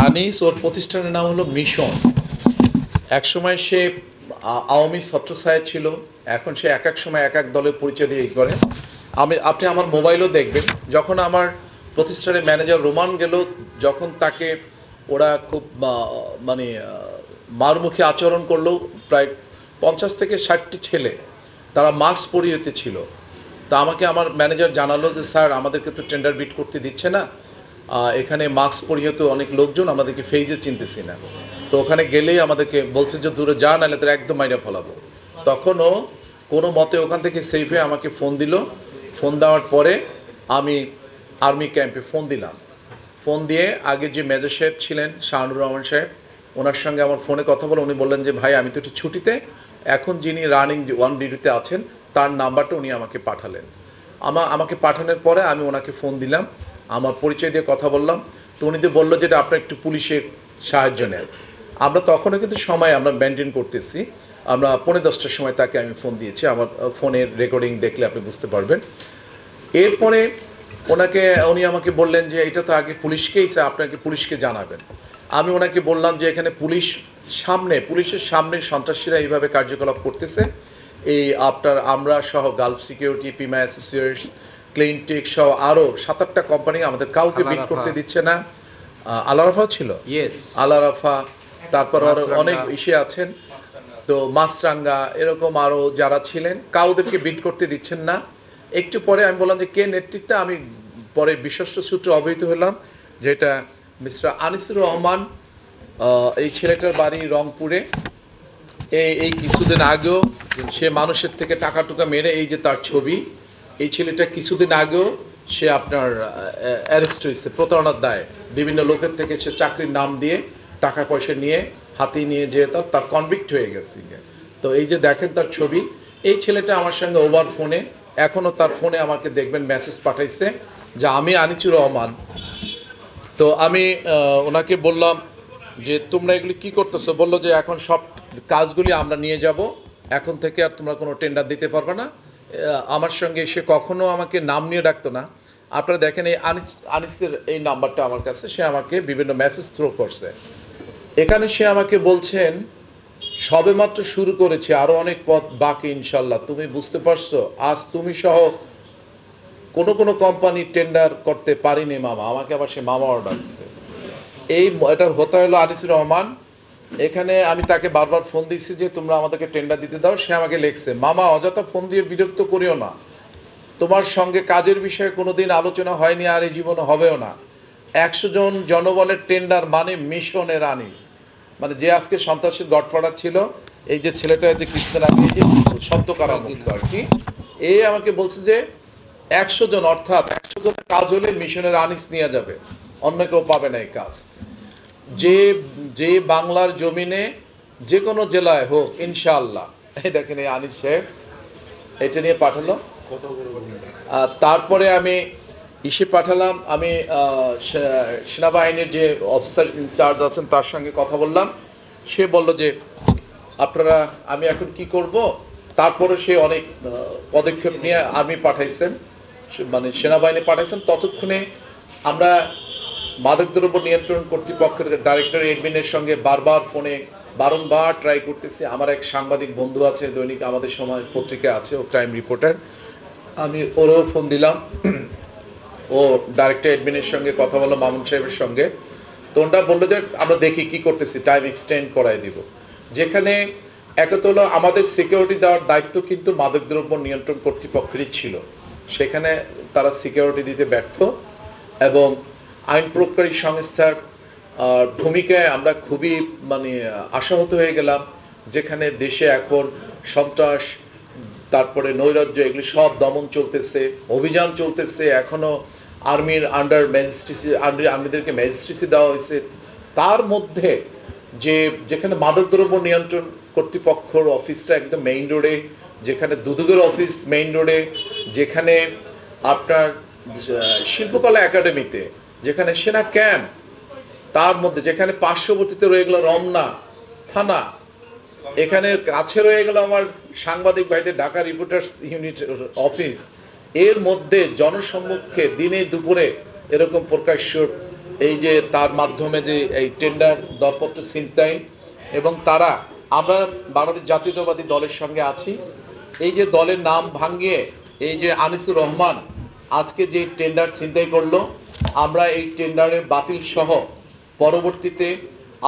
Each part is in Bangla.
আনিস ওর প্রতিষ্ঠানের নাম হলো মিশন। একসময় সে আওয়ামী ছত্রছায়া ছিল, এখন সে এক এক সময় এক এক দলের পরিচয় দিয়ে করে। আপনি আমার মোবাইলও দেখবেন, যখন আমার প্রতিষ্ঠানের ম্যানেজার রোমান গেল, যখন তাকে ওরা খুব মানে মারমুখী আচরণ করলো, প্রায় 50 থেকে 60টি ছেলে, তারা মাস্ক পরিহিত ছিল। তা আমাকে আমার ম্যানেজার জানালো যে স্যার আমাদেরকে তো টেন্ডার বিট করতে দিচ্ছে না, এখানে মাস্ক পরিহিত অনেক লোকজন, আমাদেরকে ফেজে চিনতেছি না। তো ওখানে গেলেই আমাদেরকে বলছে যে দূরে যা, নাহলে তোর একদম মাইরা ফলাবো। তখনও কোনো মতে ওখান থেকে সেফ হয়ে আমাকে ফোন দিল। ফোন দেওয়ার পরে আমি আর্মি ক্যাম্পে ফোন দিলাম। ফোন দিয়ে আগে যে মেজর সাহেব ছিলেন, শাহানুর রহমান সাহেব, ওনার সঙ্গে আমার ফোনে কথা বলে উনি বললেন যে ভাই আমি তো একটু ছুটিতে, এখন যিনি রানিং 1 ডিউটিতে আছেন তার নাম্বারটা উনি আমাকে পাঠালেন। আমাকে পাঠানোর পরে আমি ওনাকে ফোন দিলাম, আমার পরিচয় দিয়ে কথা বললাম। তো উনি তো বললো যেটা আপনার একটু পুলিশের সাহায্য নেন। আমরা তখনও কিন্তু সময় আমরা মেনটেন করতেছি। আমরা 10:45টার সময় তাকে আমি ফোন দিয়েছি, আমার ফোনের রেকর্ডিং দেখলে আপনি বুঝতে পারবেন। এরপরে উনি আমাকে বললেন যে এটা তো আগে পুলিশকেই, আপনাকে পুলিশকে জানাবেন। আমি ওনাকে বললাম যে এখানে পুলিশের সামনে সন্ত্রাসীরা এইভাবে কার্যকলাপ করতেছে। এই আমরা সহ গালফ সিকিউরিটি, পিমা অ্যাসোসিয়েটস, ক্লিনটেক সহ আরও 7-8টা কোম্পানি আমাদের কাউকে বিট করতে দিচ্ছে না। আলারাফা ছিল, আলারাফা, তারপর আরও অনেক ইসে আছেন, তো মাছরাঙ্গা, এরকম আরও যারা ছিলেন কাউদেরকে বিট করতে দিচ্ছেন না। একটু পরে আমি বললাম যে কে নেতৃত্বে, আমি পরে বিশ্বস্ত সূত্রে অবহিত হলাম যেটা মিস্টার আনিসুর রহমান। এই ছেলেটার বাড়ি রংপুরে। এই কিছুদিন আগেও সে মানুষের থেকে টাকা টুকা মেরে, এই যে তার ছবি, এই ছেলেটা কিছুদিন আগেও সে আপনার অ্যারেস্ট হয়েছে প্রতারণার দায়ে। বিভিন্ন লোকের থেকে সে চাকরির নাম দিয়ে টাকা পয়সা নিয়ে হাতে নিয়ে যেয়ে তার কনভিক্ট হয়ে গেছে। তো এই যে দেখেন তার ছবি, এই ছেলেটা আমার সঙ্গে ওভার ফোনে, এখনও তার ফোনে আমাকে দেখবেন মেসেজ পাঠাইছে যে আমি আনিসুর রহমান। তো আমি ওনাকে বললাম যে তোমরা এগুলি কী করতেছো? বললো যে এখন সব কাজগুলি আমরা নিয়ে যাব, এখন থেকে আর তোমরা কোনো টেন্ডার দিতে পারবে না। আমার সঙ্গে সে কখনো আমাকে নাম নিয়ে ডাকতো না। আপনারা দেখেন এই আনিসের এই নাম্বারটা আমার কাছে, সে আমাকে বিভিন্ন মেসেজ থ্রো করছে। এখানে সে আমাকে বলছেন সবেমাত্র শুরু করেছে, আরও অনেক পথ বাকি ইনশাল্লাহ। তুমি বুঝতে পারছো, আজ তুমি সহ কোনো কোম্পানি টেন্ডার করতে পারিনি মামা। আমাকে আবার সে মামা ডাকছে। এটার হতে হলো আনিসুর রহমান। এখানে আমি তাকে বারবার ফোন দিচ্ছি যে তোমরা আমাদেরকে টেন্ডার দিতে দাও। সে আমাকে লিখছে, মামা অযথা ফোন দিয়ে বিরক্ত করিও না, তোমার সঙ্গে কাজের বিষয়ে কোনোদিন আলোচনা হয়নি, আর এই জীবনে হবেও না। 100 জন জনবলের টেন্ডার মানে মিশনের আনিস, মানে যে আজকে সন্ত্রাসীর গডফাদার ছিল, এই যে ছেলেটা যে কিছুদিন আগে যে শব্দ কারামুক্ত আর কি, আমাকে বলছে যে 100 জন, অর্থাৎ 100 জনের কাজ হলে মিশনের আনিস নিয়ে যাবে, অন্য কেউ পাবে না এই কাজ। যে বাংলার জমিনে যে কোনো জেলায় হোক ইনশাআল্লাহ। এই দেখেন এই আনিস সাহেব এটা নিয়ে পাঠালো। তারপরে আমি পাঠালাম, আমি সেনাবাহিনীর যে অফিসার ইনচার্জ আছেন তার সঙ্গে কথা বললাম। সে বলল যে আপনারা, আমি এখন কি করব। তারপরে সে অনেক পদক্ষেপ নিয়ে আর্মি পাঠাইছেন, মানে সেনাবাহিনী পাঠাইছেন। ততক্ষণে আমরা মাদকদ্রব্য নিয়ন্ত্রণ কর্তৃপক্ষের ডাইরেক্টর এডমিনের সঙ্গে বারংবার ট্রাই করতেছি। আমার এক সাংবাদিক বন্ধু আছে, দৈনিক আমাদের সময় পত্রিকা আছে, ও ক্রাইম রিপোর্টার, আমি ওরও ফোন দিলাম। ও ডাইরেক্টর এডমিনের সঙ্গে কথা বললো, মামুন সাহেবের সঙ্গে। তো ওটা বললো যে আমরা দেখি কি করতেছি, টাইম এক্সটেন্ড করাই দিব। যেখানে একত হলো আমাদের সিকিউরিটি দেওয়ার দায়িত্ব কিন্তু মাদকদ্রব্য নিয়ন্ত্রণ কর্তৃপক্ষেরই ছিল, সেখানে তারা সিকিউরিটি দিতে ব্যর্থ। এবং আইন প্রয়োগকারী সংস্থার ভূমিকায় আমরা খুবই আশাহত হয়ে গেলাম, যেখানে দেশে এখন সন্ত্রাস, তারপরে নৈরাজ্য, এগুলি সব দমন চলতেছে, অভিযান চলতেছে। এখনও আর্মির আন্ডার ম্যাজিস্ট্রেসি, আর্মিদেরকে ম্যাজিস্ট্রেসি দেওয়া হয়েছে। তার মধ্যে যেখানে মাদকদ্রব্য নিয়ন্ত্রণ কর্তৃপক্ষর অফিসটা একদম মেইন রোডে, যেখানে দুদকের অফিস মেইন রোডে, যেখানে আপনার শিল্পকলা একাডেমিতে, যেখানে সেনা ক্যাম্প, তার মধ্যে যেখানে পার্শ্ববর্তীতে রয়ে গেল রমনা থানা, এখানে কাছে রয়ে গেল আমার সাংবাদিক ভাইদের ঢাকা রিপোর্টার্স ইউনিট অফিস, এর মধ্যে জনসম্মুখে দিনে দুপুরে এরকম প্রকাশ্য এই যে তার মাধ্যমে যে এই টেন্ডার দরপত্র ছিনতাই, এবং তারা আমরা বাংলাদেশ জাতীয়তাবাদী দলের সঙ্গে আছি। এই যে দলের নাম ভাঙিয়ে এই যে আনিসুর রহমান আজকে যে টেন্ডার ছিনতাই করলো, আমরা এই টেন্ডারের বাতিল সহ পরবর্তীতে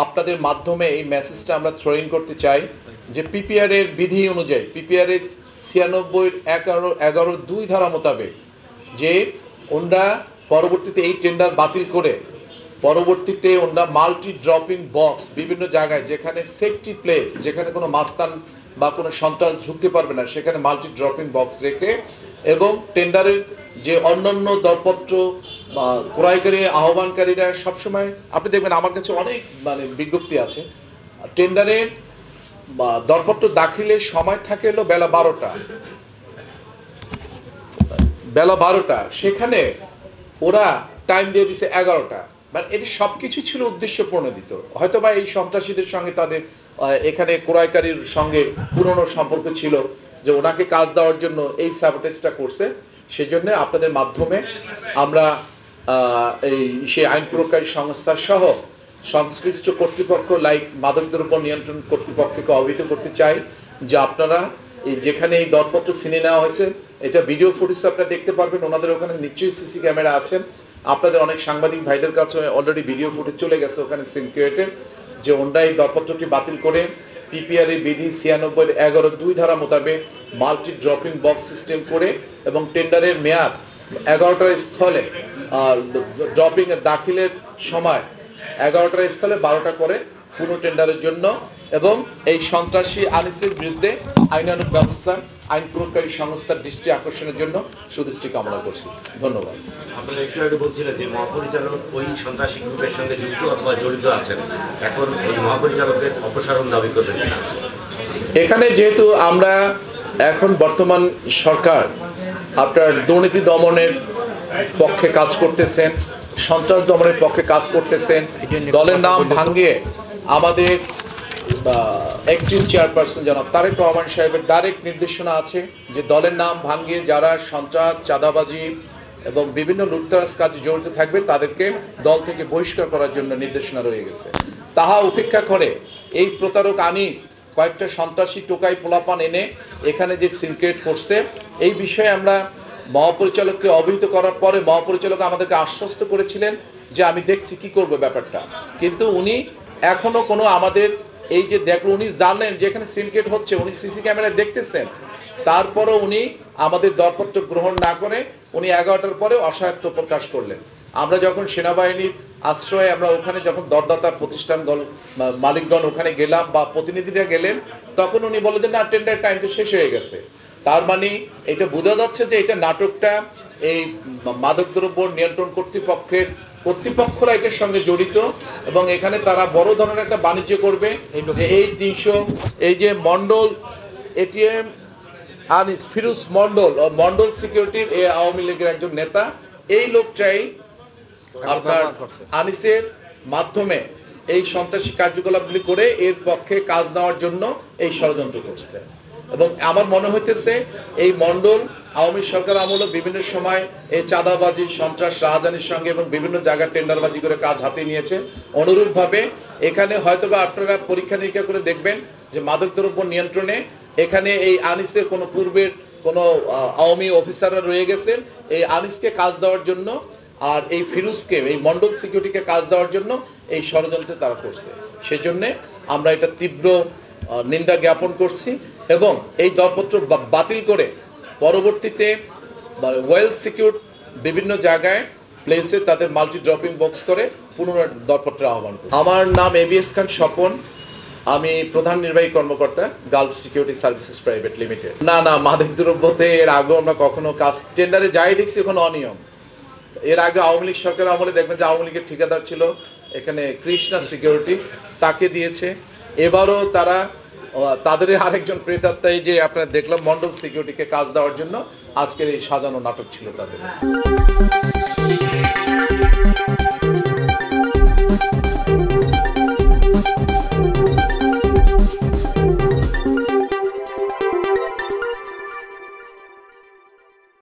আপনাদের মাধ্যমে এই মেসেজটা আমরা থ্রোইন করতে চাই যে পিপিআর এর বিধি অনুযায়ী, পিপিআর এর 96-11-11-2 ধারা মোতাবেক যে ওনরা পরবর্তীতে এই টেন্ডার বাতিল করে পরবর্তীতে ওনরা মাল্টি ড্রপিং বক্স বিভিন্ন জায়গায় যেখানে সেফটি প্লেস, যেখানে কোনো মাস্তান বা কোনো সন্ত্রাস ঢুকতে পারবে না, সেখানে মাল্টি ড্রপিং বক্স রেখে এবং টেন্ডারের যে অন্যান্য দরপত্র বা ক্রয়কারী আহ্বানকারীরা সবসময় আপনি দেখবেন আমার কাছে অনেক বিজ্ঞপ্তি আছে, টেন্ডারের বা দরপত্র দাখিলের সময় থাকে হলো বেলা 12টা, সেখানে ওরা টাইম দিয়ে দিছে 11টা। মানে এটি সব কিছু ছিল উদ্দেশ্য প্রণোদিত। হয়তো বা এই সন্ত্রাসীদের সঙ্গে তাদের এখানে ক্রয়কারীর সঙ্গে পুরনো সম্পর্ক ছিল যে ওনাকে কাজ দেওয়ার জন্য এই স্যাবোটেজটা করছে। সেজন্য আপনাদের মাধ্যমে আমরা এই সেই আইন প্রয়োগকারী সংস্থা সহ সংশ্লিষ্ট কর্তৃপক্ষ লাইক মাদকদ্রব্য নিয়ন্ত্রণ কর্তৃপক্ষকে অবহিত করতে চাই যে আপনারা এই যেখানে এই দরপত্র ছিনিয়ে নেওয়া হয়েছে, এটা ভিডিও ফুটেজ আপনারা দেখতে পারবেন, ওনাদের ওখানে নিশ্চয়ই সিসি ক্যামেরা আছেন। আপনাদের অনেক সাংবাদিক ভাইদের কাছে অলরেডি ভিডিও ফুটেজ চলে গেছে ওখানে সিনক্রিয়েটের, যে ওনরা এই দরপত্রটি বাতিল করে পিপিআর এর বিধি 96-11-2 ধারা মোতাবেক মাল্টি ড্রপিং বক্স সিস্টেম করে এবং টেন্ডারের মেয়াদ 11টার স্থলে ড্রপিং এর দাখিলের সময় 11টার স্থলে 12টা করে পুরো টেন্ডারের জন্য এবং এই সন্ত্রাসী আনিসের বিরুদ্ধে আইনানুগ ব্যবস্থা আইন প্রয়োগকারী সংস্থার দৃষ্টি আকর্ষণের জন্য সুদৃষ্টি কামনা করছি। ধন্যবাদ। আপনারা একটু আগে বলছিলেন যে মহাপরিচালক ওই সন্ত্রাসী গ্রুপের সঙ্গে যুক্ত অথবা জড়িত আছেন, এখন ওই মহাপরিচালকের অপসারণ দাবি করবেন। এখানে যেহেতু আমরা এখন বর্তমান সরকার আপনার দুর্নীতি দমনের পক্ষে কাজ করতেছেন, সন্ত্রাস দমনের পক্ষে কাজ করতেছেন, দলের নাম ভাঙিয়ে আমাদের অ্যাক্টিভ চেয়ারপারসন জনাব তারেক রহমান সাহেবের ডাইরেক্ট নির্দেশনা আছে যে দলের নাম ভাঙিয়ে যারা সন্ত্রাস, চাঁদাবাজি এবং বিভিন্ন লুটতরাজ কাজে জড়িত থাকবে তাদেরকে দল থেকে বহিষ্কার করার জন্য নির্দেশনা রয়ে গেছে। তাহা উপেক্ষা করে এই প্রতারক আনিস কয়েকটা সন্ত্রাসী টোকাই পোলাপান এনে এখানে যে সিনক্রিয়েট করছে, এই বিষয়ে আমরা মহাপরিচালককে অবহিত করার পরে মহাপরিচালক আমাদেরকে আশ্বস্ত করেছিলেন যে আমি দেখছি কি করব ব্যাপারটা, কিন্তু উনি এখনো কোনো আমাদের এই যে দেখলো উনি জানেন যে এখানে সিনক্রিয়েট হচ্ছে, উনি সিসি ক্যামেরায় দেখতেছেন, তারপরও উনি আমাদের দরপত্র গ্রহণ না করে উনি 11টার পরে অসহায়ত্ব প্রকাশ করলেন। আমরা যখন সেনাবাহিনীর আশ্রয়ে আমরা ওখানে যখন দরদাতা প্রতিষ্ঠান দল মালিকগণ ওখানে গেলাম বা প্রতিনিধিরা গেলেন, তখন উনি বলে যে না টেন্ডার টাইম তো শেষ হয়ে গেছে। তার মানে এটা বোঝা যাচ্ছে যে এটা নাটকটা এই মাদকদ্রব্য নিয়ন্ত্রণ কর্তৃপক্ষরা এটার সঙ্গে জড়িত এবং এখানে তারা বড় ধরনের একটা বাণিজ্য করবে যে এই 300 এই যে মন্ডল এটিএম আনিস ফিরোজ মন্ডল সিকিউরিটির এই আওয়ামী লীগের একজন নেতা, এই লোকটাই আপনার আনিসের মাধ্যমে এই সন্ত্রাসী কার্যকলাপগুলি করে এর পক্ষে কাজ নেওয়ার জন্য এই ষড়যন্ত্র করছে। এবং আমার মনে হইতেছে এই মন্ডল আওয়ামী সরকার আমলে বিভিন্ন সময় এই চাঁদাবাজি, সন্ত্রাস, রাজধানীর সঙ্গে এবং বিভিন্ন জায়গায় টেন্ডারবাজি করে কাজ হাতে নিয়েছে। অনুরূপভাবে এখানে হয়তোবা আপনারা পরীক্ষা নিরীক্ষা করে দেখবেন যে মাদকদ্রব্য নিয়ন্ত্রণে এখানে এই আনিসের কোনো পূর্বের কোনো আওয়ামী অফিসাররা রয়ে গেছেন এই আনিসকে কাজ দেওয়ার জন্য, আর এই ফিরোজকে এই মন্ডল সিকিউরিটিকে কাজ দেওয়ার জন্য এই ষড়যন্ত্র তারা করছে। সেজন্য আমরা এটা তীব্র নিন্দা জ্ঞাপন করছি এবং এই দরপত্র বাতিল করে পরবর্তীতে ওয়েল সিকিউর বিভিন্ন জায়গায় প্লেসে তাদের মাল্টি ড্রপিং বক্স করে পুনরায় দরপত্রের আহ্বান করি। আমার নাম এবিএস খান স্বপন, আমি প্রধান নির্বাহী কর্মকর্তা Gulf security services private limited. না মাদক দ্রব্যতে এর আগে আমরা কখনো কাজ টেন্ডারে যাই দেখছি ওখানে অনিয়ম। এর আগে আওয়ামী লীগ সরকার আমলে দেখবেন যে আওয়ামী লীগের ঠিকাদার ছিল এখানে কৃষ্ণা সিকিউরিটি, তাকে দিয়েছে। এবারও তারা তাদের আরেকজন প্রেতাত্মা এই যে আপনারা দেখলাম মন্ডল সিকিউরিটিকে কাজ দেওয়ার জন্য আজকের এই সাজানো নাটক ছিল তাদের।